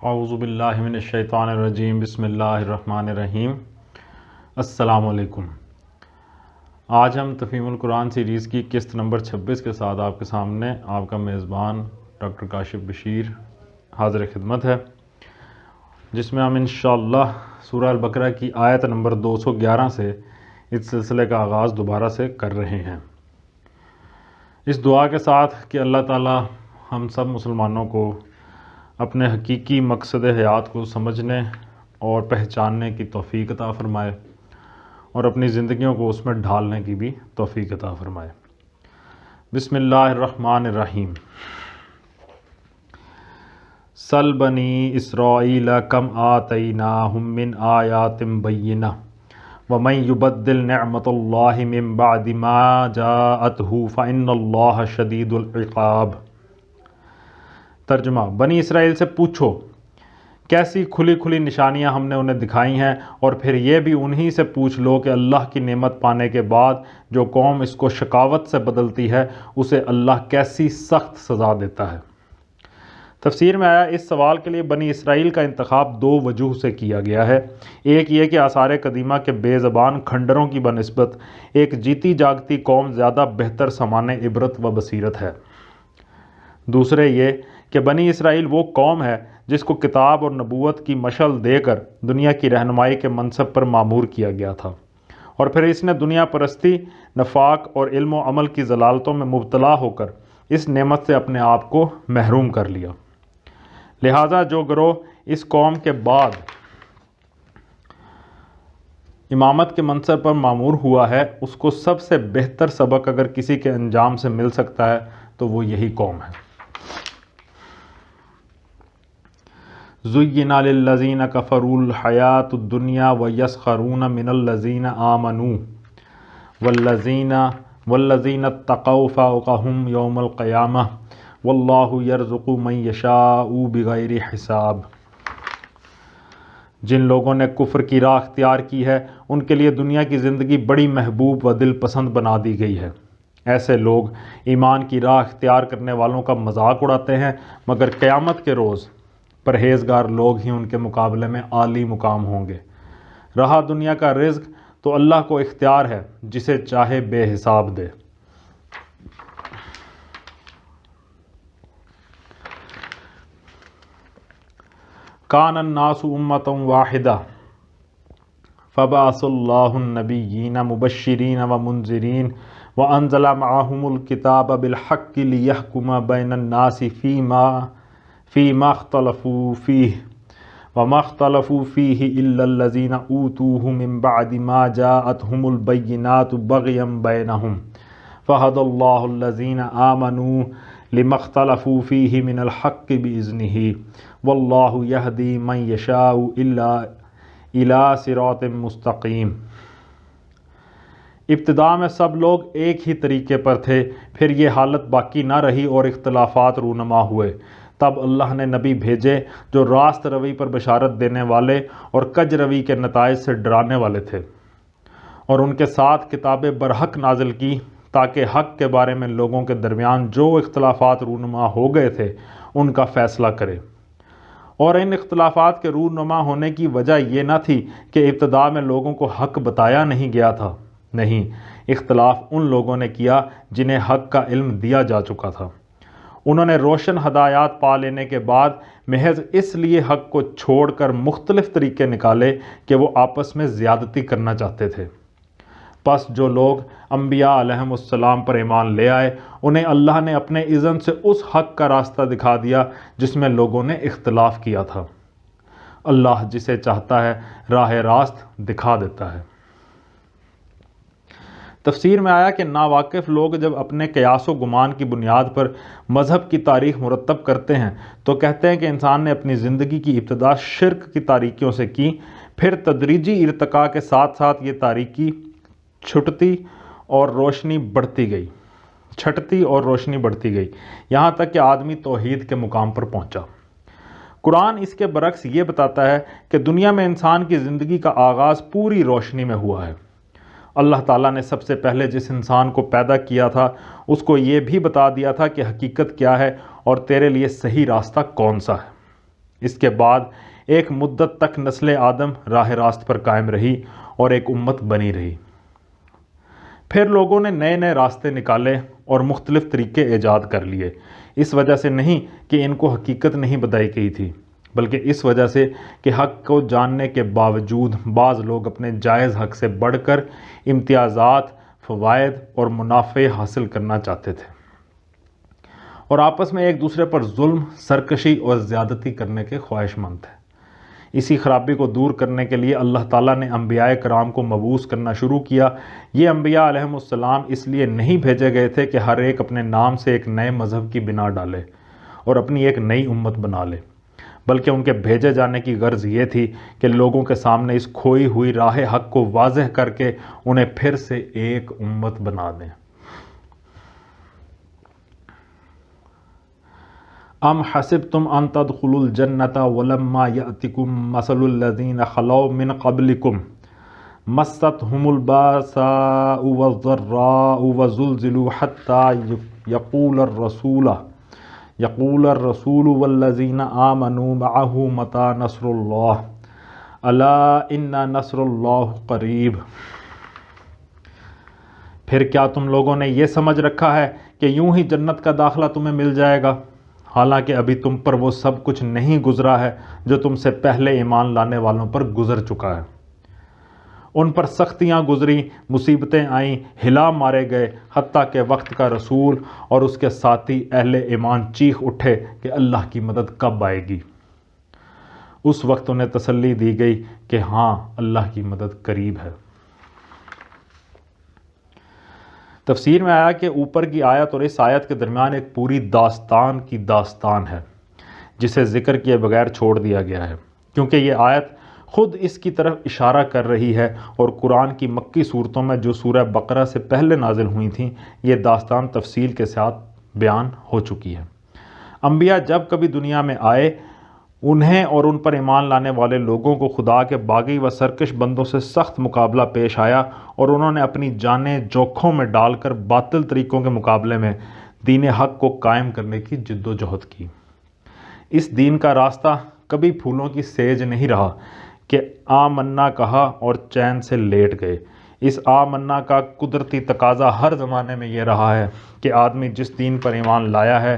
اعوذ باللہ من الشیطان الرجیم، بسم اللہ الرحمن الرحیم۔ السلام علیکم۔ آج ہم تفہیم القرآن سیریز کی قسط نمبر 26 کے ساتھ آپ کے سامنے آپ کا میزبان ڈاکٹر کاشف بشیر حاضر خدمت ہے، جس میں ہم انشاءاللہ سورہ البقرہ کی آیت نمبر 211 سے اس سلسلے کا آغاز دوبارہ سے کر رہے ہیں، اس دعا کے ساتھ کہ اللہ تعالی ہم سب مسلمانوں کو اپنے حقیقی مقصد حیات کو سمجھنے اور پہچاننے کی توفیق عطا فرمائے اور اپنی زندگیوں کو اس میں ڈھالنے کی بھی توفیق عطا فرمائے۔ بسم اللہ الرحمن الرحیم۔ سل بنی اسرائیل کم آتیناہم من آیات بینہ ومن یبدل نعمت اللہ من بعد ما جاءتہ فإن اللہ شدید العقاب۔ ترجمہ: بنی اسرائیل سے پوچھو کیسی کھلی کھلی نشانیاں ہم نے انہیں دکھائی ہیں، اور پھر یہ بھی انہی سے پوچھ لو کہ اللہ کی نعمت پانے کے بعد جو قوم اس کو شقاوت سے بدلتی ہے اسے اللہ کیسی سخت سزا دیتا ہے۔ تفسیر میں آیا اس سوال کے لیے بنی اسرائیل کا انتخاب دو وجوہ سے کیا گیا ہے۔ ایک یہ کہ آثار قدیمہ کے بے زبان کھنڈروں کی بنسبت ایک جیتی جاگتی قوم زیادہ بہتر سامان عبرت و بصیرت ہے۔ دوسرے یہ کہ بنی اسرائیل وہ قوم ہے جس کو کتاب اور نبوت کی مشعل دے کر دنیا کی رہنمائی کے منصب پر مامور کیا گیا تھا، اور پھر اس نے دنیا پرستی، نفاق اور علم و عمل کی ضلالتوں میں مبتلا ہو کر اس نعمت سے اپنے آپ کو محروم کر لیا۔ لہٰذا جو گروہ اس قوم کے بعد امامت کے منصب پر مامور ہوا ہے، اس کو سب سے بہتر سبق اگر کسی کے انجام سے مل سکتا ہے تو وہ یہی قوم ہے۔ زُيِّنَ لِلَّذِينَ كَفَرُوا الْحَيَاةُ الدُّنْيَا وَيَسْخَرُونَ مِنَ الَّذِينَ آمَنُوا وَالَّذِينَ اتَّقَوْا فَوْقَهُمْ يَوْمَ الْقِيَامَةِ وَاللَّهُ يَرْزُقُ مَن يَشَاءُ بِغَيْرِ حِسَاب۔ جن لوگوں نے کفر کی راہ اختیار کی ہے ان کے لیے دنیا کی زندگی بڑی محبوب و دل پسند بنا دی گئی ہے۔ ایسے لوگ ایمان کی راہ اختیار کرنے والوں کا مذاق اڑاتے ہیں، مگر قیامت کے روز پرہیزگار لوگ ہی ان کے مقابلے میں عالی مقام ہوں گے۔ رہا دنیا کا رزق تو اللہ کو اختیار ہے، جسے چاہے بے حساب دے۔ کان الناس امۃ واحدہ فبعث اللہ النبیین مبشرین ومنذرین وانزل معهم الکتاب بالحق لیحکم بین الناس فیما اختلفوا فیہ وما اختلفوا فیہ الا الذین اوتوہ من بعد ما جاءتہم البینات بغیا بینہم فہدی اللہ الذین آمنوا لما اختلفوا فیہ من الحق بإذنہ واللہ یہدی من یشاء الی صراط مستقیم۔ ابتدا میں سب لوگ ایک ہی طریقے پر تھے، پھر یہ حالت باقی نہ رہی اور اختلافات رونما ہوئے۔ تب اللہ نے نبی بھیجے جو راست روی پر بشارت دینے والے اور کج روی کے نتائج سے ڈرانے والے تھے، اور ان کے ساتھ کتاب برحق نازل کی تاکہ حق کے بارے میں لوگوں کے درمیان جو اختلافات رونما ہو گئے تھے ان کا فیصلہ کرے۔ اور ان اختلافات کے رونما ہونے کی وجہ یہ نہ تھی کہ ابتدا میں لوگوں کو حق بتایا نہیں گیا تھا، نہیں، اختلاف ان لوگوں نے کیا جنہیں حق کا علم دیا جا چکا تھا۔ انہوں نے روشن ہدایات پا لینے کے بعد محض اس لیے حق کو چھوڑ کر مختلف طریقے نکالے کہ وہ آپس میں زیادتی کرنا چاہتے تھے۔ پس جو لوگ انبیاء علیہم السلام پر ایمان لے آئے انہیں اللہ نے اپنے اذن سے اس حق کا راستہ دکھا دیا جس میں لوگوں نے اختلاف کیا تھا۔ اللہ جسے چاہتا ہے راہ راست دکھا دیتا ہے۔ تفسیر میں آیا کہ ناواقف لوگ جب اپنے قیاس و گمان کی بنیاد پر مذہب کی تاریخ مرتب کرتے ہیں تو کہتے ہیں کہ انسان نے اپنی زندگی کی ابتدا شرک کی تاریکیوں سے کی، پھر تدریجی ارتقاء کے ساتھ ساتھ یہ تاریکی چھٹتی اور روشنی بڑھتی گئی یہاں تک کہ آدمی توحید کے مقام پر پہنچا۔ قرآن اس کے برعکس یہ بتاتا ہے کہ دنیا میں انسان کی زندگی کا آغاز پوری روشنی میں ہوا ہے۔ اللہ تعالیٰ نے سب سے پہلے جس انسان کو پیدا کیا تھا اس کو یہ بھی بتا دیا تھا کہ حقیقت کیا ہے اور تیرے لیے صحیح راستہ کون سا ہے۔ اس کے بعد ایک مدت تک نسل آدم راہ راست پر قائم رہی اور ایک امت بنی رہی۔ پھر لوگوں نے نئے نئے راستے نکالے اور مختلف طریقے ایجاد کر لیے، اس وجہ سے نہیں کہ ان کو حقیقت نہیں بتائی گئی تھی، بلکہ اس وجہ سے کہ حق کو جاننے کے باوجود بعض لوگ اپنے جائز حق سے بڑھ کر امتیازات، فوائد اور منافع حاصل کرنا چاہتے تھے اور آپس میں ایک دوسرے پر ظلم، سرکشی اور زیادتی کرنے کے خواہش مند تھے۔ اسی خرابی کو دور کرنے کے لیے اللہ تعالیٰ نے انبیاء کرام کو مبعوث کرنا شروع کیا۔ یہ انبیاء علیہم السلام اس لیے نہیں بھیجے گئے تھے کہ ہر ایک اپنے نام سے ایک نئے مذہب کی بنا ڈالے اور اپنی ایک نئی امت بنا لے، بلکہ ان کے بھیجے جانے کی غرض یہ تھی کہ لوگوں کے سامنے اس کھوئی ہوئی راہ حق کو واضح کر کے انہیں پھر سے ایک امت بنا دیں۔ ام حسبتم ان تدخلوا الجنة ولما يأتكم مثل الذين خلوا من قبلكم مستهم الباساء والضراء وزلزلوا حتى يقول الرسول والذين آمنوا معه متى نصر الله الا ان نصر الله قریب۔ پھر کیا تم لوگوں نے یہ سمجھ رکھا ہے کہ یوں ہی جنت کا داخلہ تمہیں مل جائے گا، حالانکہ ابھی تم پر وہ سب کچھ نہیں گزرا ہے جو تم سے پہلے ایمان لانے والوں پر گزر چکا ہے۔ ان پر سختیاں گزری، مصیبتیں آئیں، ہلا مارے گئے، حتیٰ کہ وقت کا رسول اور اس کے ساتھی اہل ایمان چیخ اٹھے کہ اللہ کی مدد کب آئے گی۔ اس وقت انہیں تسلی دی گئی کہ ہاں، اللہ کی مدد قریب ہے۔ تفسیر میں آیا کہ اوپر کی آیت اور اس آیت کے درمیان ایک پوری داستان کی داستان ہے جسے ذکر کیے بغیر چھوڑ دیا گیا ہے، کیونکہ یہ آیت خود اس کی طرف اشارہ کر رہی ہے اور قرآن کی مکی صورتوں میں جو سورہ بقرہ سے پہلے نازل ہوئی تھیں یہ داستان تفصیل کے ساتھ بیان ہو چکی ہے۔ انبیاء جب کبھی دنیا میں آئے، انہیں اور ان پر ایمان لانے والے لوگوں کو خدا کے باغی و سرکش بندوں سے سخت مقابلہ پیش آیا اور انہوں نے اپنی جانیں جوکھوں میں ڈال کر باطل طریقوں کے مقابلے میں دین حق کو قائم کرنے کی جد و جہد کی۔ اس دین کا راستہ کبھی پھولوں کی سیج نہیں رہا کہ آمنا کہا اور چین سے لیٹ گئے۔ اس آمنا کا قدرتی تقاضا ہر زمانے میں یہ رہا ہے کہ آدمی جس دین پر ایمان لایا ہے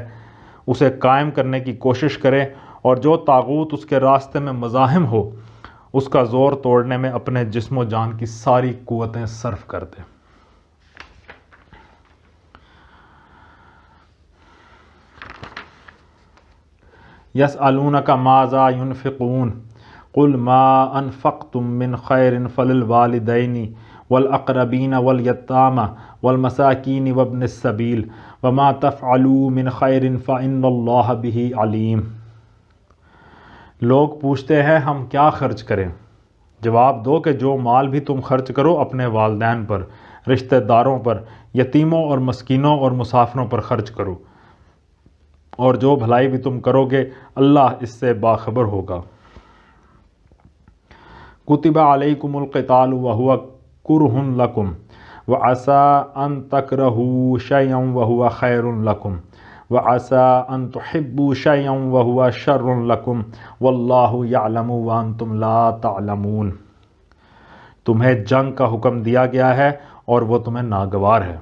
اسے قائم کرنے کی کوشش کرے اور جو طاغوت اس کے راستے میں مزاحم ہو اس کا زور توڑنے میں اپنے جسم و جان کی ساری قوتیں صرف کر دے۔ يَسْأَلُونَكَ مَاذَا يُنْفِقُونَ قُلْ مَا أَنفَقْتُم مِّن خَيْرٍ فَلِلْوَالِدَيْنِ وَالْأَقْرَبِينَ وَالْيَتَامَى وَالْمَسَاكِينِ وَابْنِ السَّبِيلِ وَمَا تَفْعَلُوا مِن خَيْرٍ فَإِنَّ اللَّهَ بِهِ عَلِيمٌ۔ لوگ پوچھتے ہیں ہم کیا خرچ کریں؟ جواب دو کہ جو مال بھی تم خرچ کرو اپنے والدین پر، رشتہ داروں پر، یتیموں اور مسکینوں اور مسافروں پر خرچ کرو، اور جو بھلائی بھی تم کرو گے اللہ اس سے باخبر ہوگا۔ کتب علیکم القتال وہو کرہ لکم وعسى ان تکرہوا شیئا وہو خیر لکم وعسى ان تحبوا شیئا وہو شر لکم واللہ یعلم وانتم لا تعلمون۔ تمہیں جنگ کا حکم دیا گیا ہے اور وہ تمہیں ناگوار ہے۔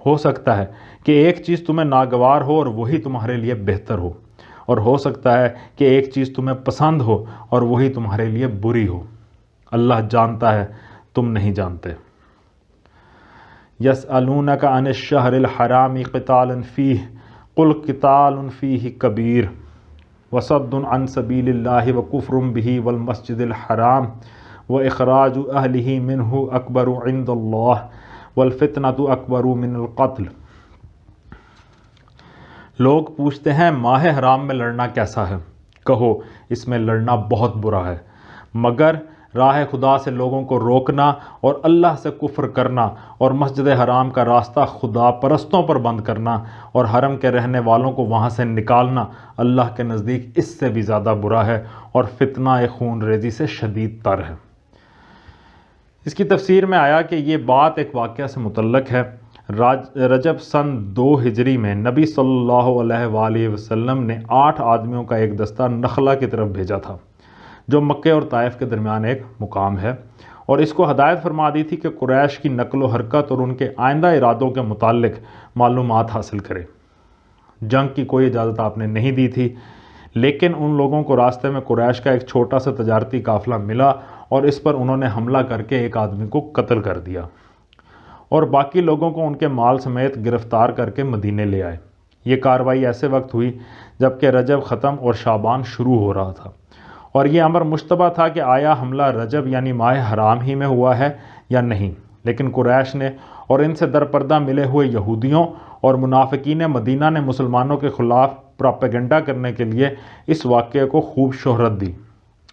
ہو سکتا ہے کہ ایک چیز تمہیں ناگوار ہو اور وہی تمہارے لیے بہتر ہو، اور ہو سکتا ہے کہ ایک چیز تمہیں پسند ہو اور وہی تمہارے لیے بری ہو۔ اللہ جانتا ہے، تم نہیں جانتے۔ یسألونک عن الشہر الحرام قتال فیہ قل قتال فیہ کبیر وصد عن سبیل اللہ وکفر بہ والمسجد الحرام واخراج اہلہ منہ اکبر عند اللہ والفتنۃ اکبر من القتل۔ لوگ پوچھتے ہیں ماہ حرام میں لڑنا کیسا ہے؟ کہو اس میں لڑنا بہت برا ہے، مگر راہ خدا سے لوگوں کو روکنا اور اللہ سے کفر کرنا اور مسجد حرام کا راستہ خدا پرستوں پر بند کرنا اور حرم کے رہنے والوں کو وہاں سے نکالنا اللہ کے نزدیک اس سے بھی زیادہ برا ہے اور فتنہ خون ریزی سے شدید تر ہے۔ اس کی تفسیر میں آیا کہ یہ بات ایک واقعہ سے متعلق ہے۔ رجب سن 2 ہجری میں نبی صلی اللہ علیہ وآلہ وسلم نے 8 آدمیوں کا ایک دستہ نخلہ کی طرف بھیجا تھا، جو مکہ اور طائف کے درمیان ایک مقام ہے، اور اس کو ہدایت فرما دی تھی کہ قریش کی نقل و حرکت اور ان کے آئندہ ارادوں کے متعلق معلومات حاصل کرے۔ جنگ کی کوئی اجازت آپ نے نہیں دی تھی، لیکن ان لوگوں کو راستے میں قریش کا ایک چھوٹا سا تجارتی قافلہ ملا اور اس پر انہوں نے حملہ کر کے ایک آدمی کو قتل کر دیا اور باقی لوگوں کو ان کے مال سمیت گرفتار کر کے مدینے لے آئے۔ یہ کارروائی ایسے وقت ہوئی جب کہ رجب ختم اور شعبان شروع ہو رہا تھا، اور یہ امر مشتبہ تھا کہ آیا حملہ رجب یعنی ماہ حرام ہی میں ہوا ہے یا نہیں، لیکن قریش نے اور ان سے درپردہ ملے ہوئے یہودیوں اور منافقین مدینہ نے مسلمانوں کے خلاف پراپیگنڈا کرنے کے لیے اس واقعے کو خوب شہرت دی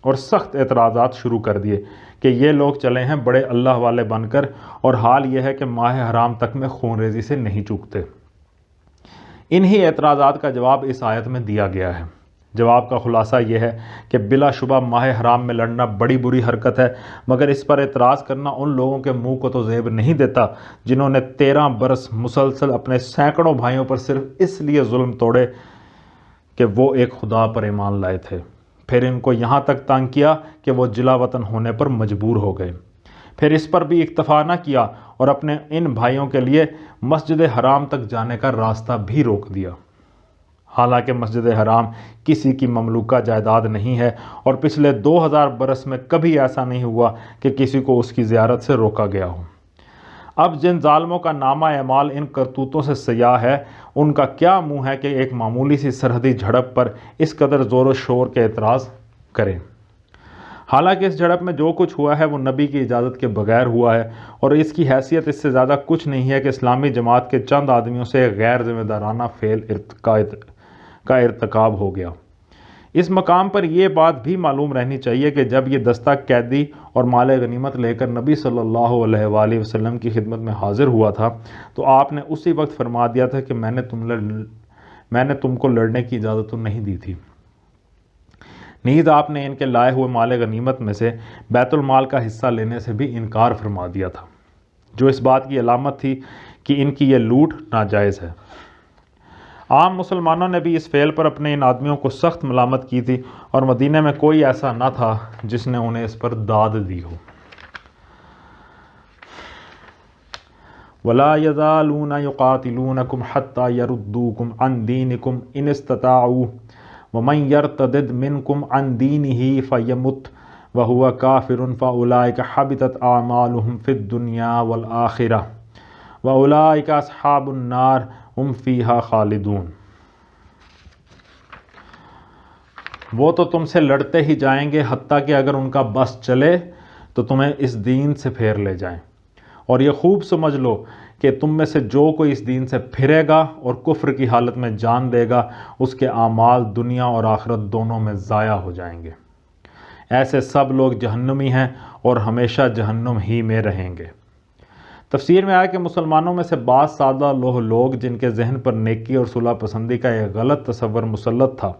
اور سخت اعتراضات شروع کر دیے کہ یہ لوگ چلے ہیں بڑے اللہ والے بن کر، اور حال یہ ہے کہ ماہ حرام تک میں خون ریزی سے نہیں چوکتے۔ انہی اعتراضات کا جواب اس آیت میں دیا گیا ہے۔ جواب کا خلاصہ یہ ہے کہ بلا شبہ ماہ حرام میں لڑنا بڑی بری حرکت ہے، مگر اس پر اعتراض کرنا ان لوگوں کے منہ کو تو زیب نہیں دیتا جنہوں نے 13 برس مسلسل اپنے سینکڑوں بھائیوں پر صرف اس لیے ظلم توڑے کہ وہ ایک خدا پر ایمان لائے تھے، پھر ان کو یہاں تک تنگ کیا کہ وہ جلا وطن ہونے پر مجبور ہو گئے، پھر اس پر بھی اکتفا نہ کیا اور اپنے ان بھائیوں کے لیے مسجد حرام تک جانے کا راستہ بھی روک دیا۔ حالانکہ مسجد حرام کسی کی مملوکہ جائیداد نہیں ہے، اور پچھلے 2000 برس میں کبھی ایسا نہیں ہوا کہ کسی کو اس کی زیارت سے روکا گیا ہو۔ اب جن ظالموں کا نامہ اعمال ان کرتوتوں سے سیاہ ہے، ان کا کیا منہ ہے کہ ایک معمولی سی سرحدی جھڑپ پر اس قدر زور و شور کے اعتراض کریں۔ حالانکہ اس جھڑپ میں جو کچھ ہوا ہے وہ نبی کی اجازت کے بغیر ہوا ہے، اور اس کی حیثیت اس سے زیادہ کچھ نہیں ہے کہ اسلامی جماعت کے چند آدمیوں سے غیر ذمہ دارانہ فعل کا ارتکاب ہو گیا۔ اس مقام پر یہ بات بھی معلوم رہنی چاہیے کہ جب یہ دستہ قیدی اور مال غنیمت لے کر نبی صلی اللہ علیہ وآلہ وسلم کی خدمت میں حاضر ہوا تھا تو آپ نے اسی وقت فرما دیا تھا کہ میں نے تم کو لڑنے کی اجازت تو نہیں دی تھی۔ نیز آپ نے ان کے لائے ہوئے مال غنیمت میں سے بیت المال کا حصہ لینے سے بھی انکار فرما دیا تھا، جو اس بات کی علامت تھی کہ ان کی یہ لوٹ ناجائز ہے۔ عام مسلمانوں نے بھی اس فعل پر اپنے ان آدمیوں کو سخت ملامت کی تھی، اور مدینہ میں کوئی ایسا نہ تھا جس نے انہیں اس پر داد دی ہو۔ وَلَا يَزَالُونَ يُقَاتِلُونَكُمْ حَتَّى يَرُدُّوكُمْ عَنْ دِينِكُمْ إِنِ اسْتَطَاعُوا وَمَنْ يَرْتَدِدْ مِنْكُمْ عَنْ دِينِهِ فَيَمُتْ وَهُوَ كَافِرٌ فَأُولَئِكَ حَبِطَتْ أَعْمَالُهُمْ فِي الدُّنْيَا وَالْآخِرَةِ وَأُولَئِكَ أَصْحَابُ النَّارِ هُمْ فِيهَا خَالِدُونَ۔ وہ تو تم سے لڑتے ہی جائیں گے حتیٰ کہ اگر ان کا بس چلے تو تمہیں اس دین سے پھیر لے جائیں، اور یہ خوب سمجھ لو کہ تم میں سے جو کوئی اس دین سے پھرے گا اور کفر کی حالت میں جان دے گا، اس کے اعمال دنیا اور آخرت دونوں میں ضائع ہو جائیں گے۔ ایسے سب لوگ جہنمی ہیں اور ہمیشہ جہنم ہی میں رہیں گے۔ تفسیر میں آیا کہ مسلمانوں میں سے بعض سادہ لوگ جن کے ذہن پر نیکی اور صلح پسندی کا ایک غلط تصور مسلط تھا،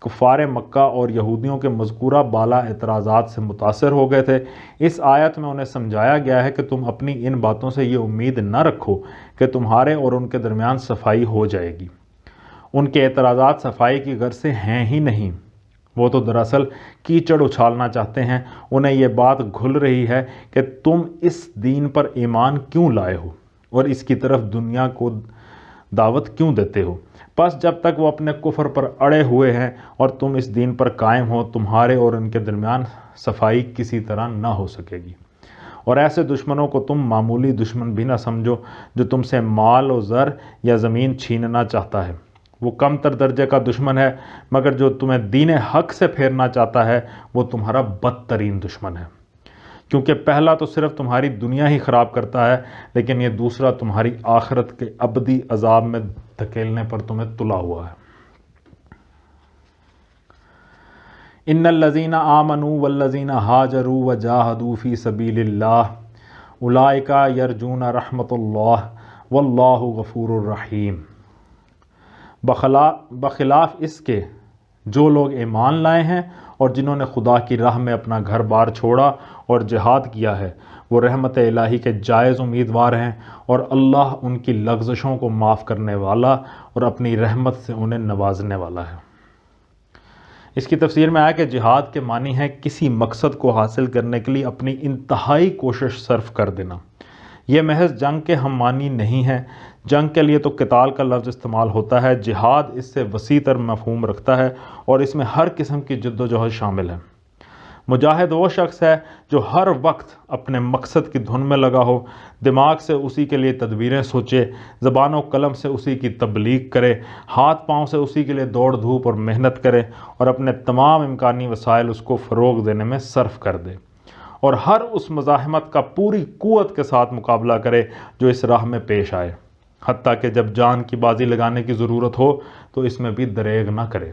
کفار مکہ اور یہودیوں کے مذکورہ بالا اعتراضات سے متاثر ہو گئے تھے۔ اس آیت میں انہیں سمجھایا گیا ہے کہ تم اپنی ان باتوں سے یہ امید نہ رکھو کہ تمہارے اور ان کے درمیان صفائی ہو جائے گی۔ ان کے اعتراضات صفائی کی غرض سے ہیں ہی نہیں، وہ تو دراصل کیچڑ اچھالنا چاہتے ہیں۔ انہیں یہ بات گھل رہی ہے کہ تم اس دین پر ایمان کیوں لائے ہو اور اس کی طرف دنیا کو دعوت کیوں دیتے ہو۔ پس جب تک وہ اپنے کفر پر اڑے ہوئے ہیں اور تم اس دین پر قائم ہو، تمہارے اور ان کے درمیان صفائی کسی طرح نہ ہو سکے گی۔ اور ایسے دشمنوں کو تم معمولی دشمن بھی نہ سمجھو جو تم سے مال و زر یا زمین چھیننا چاہتا ہے۔ وہ کم تر درجے کا دشمن ہے، مگر جو تمہیں دین حق سے پھیرنا چاہتا ہے وہ تمہارا بدترین دشمن ہے، کیونکہ پہلا تو صرف تمہاری دنیا ہی خراب کرتا ہے، لیکن یہ دوسرا تمہاری آخرت کے ابدی عذاب میں دھکیلنے پر تمہیں تلا ہوا ہے۔ ان الذین آمنوا والذین ہاجروا وجاہدوا فی سبیل اللہ اولئک یرجون رحمت اللہ واللہ غفور الرحیم۔ بخلاف اس کے جو لوگ ایمان لائے ہیں اور جنہوں نے خدا کی راہ میں اپنا گھر بار چھوڑا اور جہاد کیا ہے وہ رحمت الہی کے جائز امیدوار ہیں، اور اللہ ان کی لغزشوں کو معاف کرنے والا اور اپنی رحمت سے انہیں نوازنے والا ہے۔ اس کی تفسیر میں آیا کہ جہاد کے معنی ہے کسی مقصد کو حاصل کرنے کے لیے اپنی انتہائی کوشش صرف کر دینا۔ یہ محض جنگ کے ہم معنی نہیں ہے، جنگ کے لیے تو قتال کا لفظ استعمال ہوتا ہے، جہاد اس سے وسیع تر مفہوم رکھتا ہے اور اس میں ہر قسم کی جد و جہد شامل ہے۔ مجاہد وہ شخص ہے جو ہر وقت اپنے مقصد کی دھن میں لگا ہو، دماغ سے اسی کے لیے تدبیریں سوچے، زبان و قلم سے اسی کی تبلیغ کرے، ہاتھ پاؤں سے اسی کے لیے دوڑ دھوپ اور محنت کرے اور اپنے تمام امکانی وسائل اس کو فروغ دینے میں صرف کر دے، اور ہر اس مزاحمت کا پوری قوت کے ساتھ مقابلہ کرے جو اس راہ میں پیش آئے، حتیٰ کہ جب جان کی بازی لگانے کی ضرورت ہو تو اس میں بھی دریغ نہ کرے۔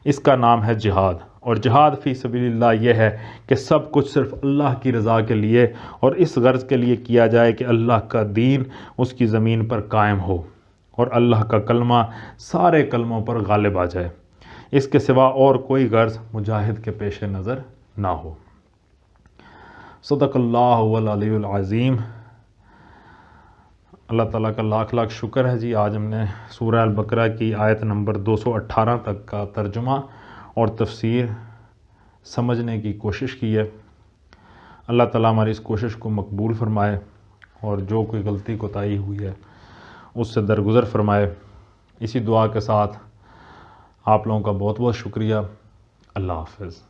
اس کا نام ہے جہاد، اور جہاد فی سبیل اللہ یہ ہے کہ سب کچھ صرف اللہ کی رضا کے لیے اور اس غرض کے لیے کیا جائے کہ اللہ کا دین اس کی زمین پر قائم ہو اور اللہ کا کلمہ سارے کلموں پر غالب آ جائے، اس کے سوا اور کوئی غرض مجاہد کے پیش نظر نہ ہو۔ صدق اللہ العلی العظیم۔ اللہ تعالیٰ کا لاکھ لاکھ شکر ہے جی، آج ہم نے سورہ البقرہ کی آیت نمبر 218 تک کا ترجمہ اور تفسیر سمجھنے کی کوشش کی ہے۔ اللہ تعالیٰ ہماری اس کوشش کو مقبول فرمائے اور جو کوئی غلطی کوتاہی ہوئی ہے اس سے درگزر فرمائے۔ اسی دعا کے ساتھ آپ لوگوں کا بہت بہت شکریہ۔ اللہ حافظ۔